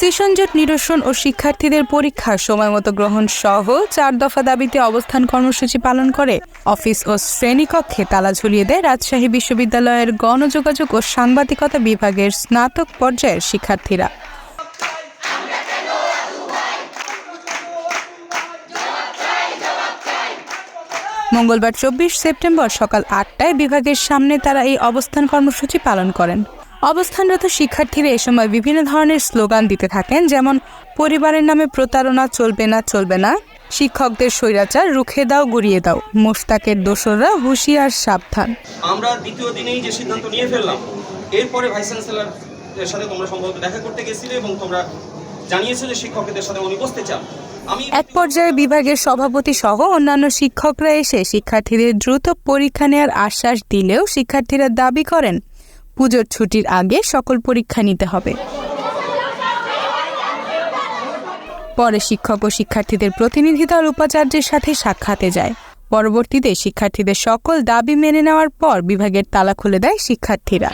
Session জট নিরসন ও শিক্ষার্থীদের পরীক্ষা সময়মতো গ্রহণ সহ 4 দফা দাবিতে অবস্থান কর্মসূচি পালন করে অফিস ও শ্রেণীকক্ষে তালা ঝুলিয়ে দেয় রাজশাহী বিশ্ববিদ্যালয়ের গণযোগাযোগ ও সাংবাদিকতা বিভাগের স্নাতক পর্যায়ের শিক্ষার্থীরা। মঙ্গলবার 24 সেপ্টেম্বর সকাল 8টায় বিভাগের সামনে তারা এই অবস্থান কর্মসূচি পালন করেন। অবস্থানরত শিক্ষার্থীরা এ সময় বিভিন্ন ধরনের স্লোগান দিতে থাকেন, যেমন পরিবারের নামে প্রতারণা চলবে না চলবে না, শিক্ষকদের স্বৈরাচার রুখে দাও গুড়িয়ে দাও, মোশতাকের দোসররা হুঁশিয়ার সাবধান। আমরা দ্বিতীয় দিনেই যে সিদ্ধান্ত নিয়ে ফেললাম, এরপরে ভাইস চ্যান্সেলরের সাথে তোমরা সম্ভবত দেখা করতে গেছিলে এবং তোমরা জানিয়েছো যে শিক্ষকদের সাথে উনি বসতে চান। এক পর্যায়ে বিভাগের সভাপতি সহ অন্যান্য শিক্ষকরা এসে শিক্ষার্থীদের দ্রুত পরীক্ষা নেওয়ার আশ্বাস দিলেও শিক্ষার্থীরা দাবি করেন পুজোর ছুটির আগে সকল পরীক্ষা নিতে হবে। পরে শিক্ষক ও শিক্ষার্থীদের প্রতিনিধি দল উপাচার্যের সাথে সাক্ষাতে যায়। পরবর্তীতে শিক্ষার্থীদের সকল দাবি মেনে নেওয়ার পর বিভাগের তালা খুলে দেয় শিক্ষার্থীরা।